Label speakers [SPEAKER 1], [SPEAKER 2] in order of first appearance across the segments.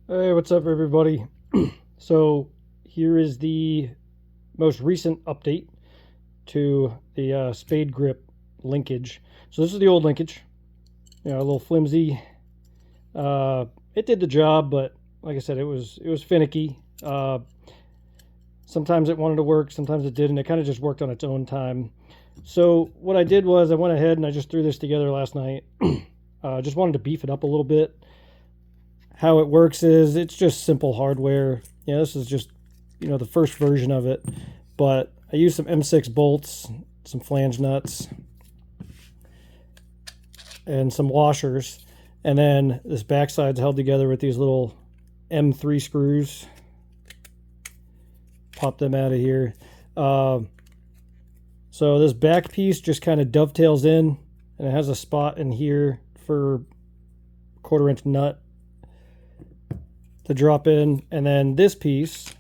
[SPEAKER 1] Hey, what's up, everybody? So, here is the most recent update to the Spade grip linkage. So, this is the old linkage, a little flimsy. It did the job, but like I said, it was finicky. Sometimes it wanted to work, sometimes it didn't. It kind of just worked on its own time. So, what I did was I went ahead and I just threw this together last night. Just wanted to beef it up a little bit. How it works is it's just simple hardware. This is just the first version of it, but I use some M6 bolts, some flange nuts, and some washers, and then this backside's held together with these little M3 screws. Pop them out of here. So this back piece just kind of dovetails in, and it has a spot in here for 1/4 inch nut to drop in. And then this piece,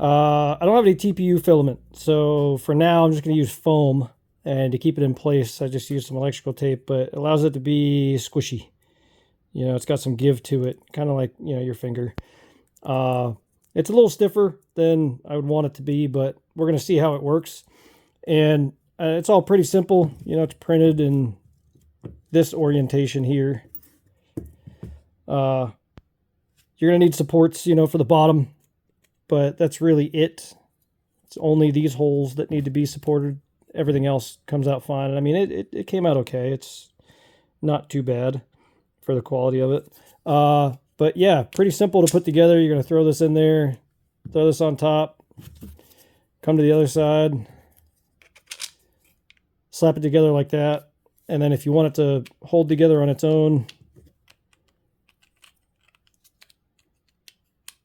[SPEAKER 1] I don't have any TPU filament, so for now I'm just going to use foam, and to keep it in place I just use some electrical tape, but it allows it to be squishy. It's got some give to it, kind of like your finger. It's a little stiffer than I would want it to be, but we're going to see how it works. And it's all pretty simple. It's printed in this orientation here. You're going to need supports, for the bottom, but that's really it. It's only these holes that need to be supported. Everything else comes out fine. And I mean, it came out okay. It's not too bad for the quality of it. But yeah, pretty simple to put together. You're going to throw this in there, throw this on top, come to the other side, slap it together like that. And then if you want it to hold together on its own,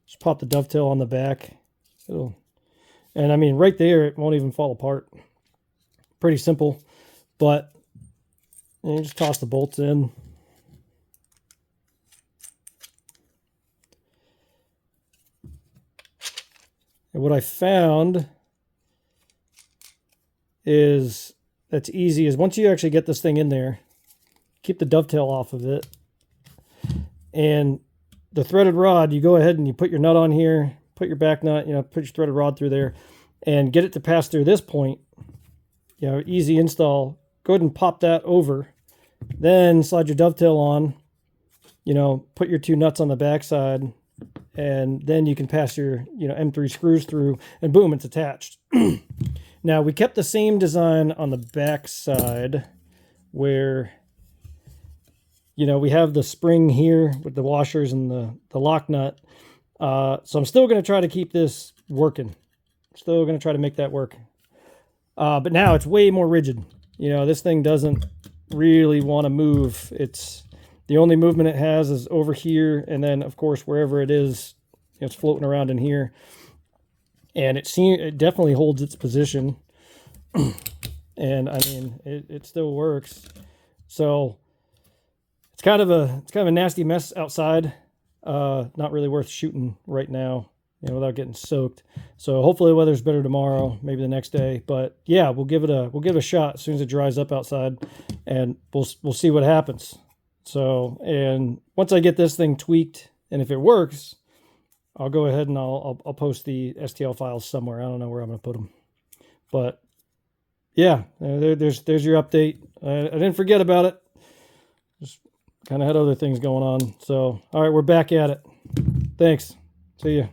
[SPEAKER 1] just pop the dovetail on the back. And I mean, right there, it won't even fall apart. Pretty simple, but you just toss the bolts in. And what I found is that's easy is once you actually get this thing in there, keep the dovetail off of it. And the threaded rod, you go ahead and you put your nut on here, put your back nut, put your threaded rod through there and get it to pass through this point. Easy install. Go ahead and pop that over. Then slide your dovetail on, put your 2 nuts on the back side, and then you can pass your M3 screws through, and boom, it's attached. Now we kept the same design on the back side where we have the spring here with the washers and the lock nut. So I'm still going to try to keep this working. Still going to try to make that work. But now it's way more rigid. This thing doesn't really want to move. It's the only movement it has is over here, and then of course wherever it is, it's floating around in here. And it definitely holds its position. And I mean, it still works. So it's kind of a nasty mess outside. Not really worth shooting right now, without getting soaked. So hopefully the weather's better tomorrow, maybe the next day. But yeah, we'll give it a shot as soon as it dries up outside, and we'll see what happens. So, and once I get this thing tweaked, and if it works, I'll go ahead and I'll post the STL files somewhere. I don't know where I'm going to put them, but yeah, there's your update. I didn't forget about it. Just kind of had other things going on. So, all right, we're back at it. Thanks. See ya.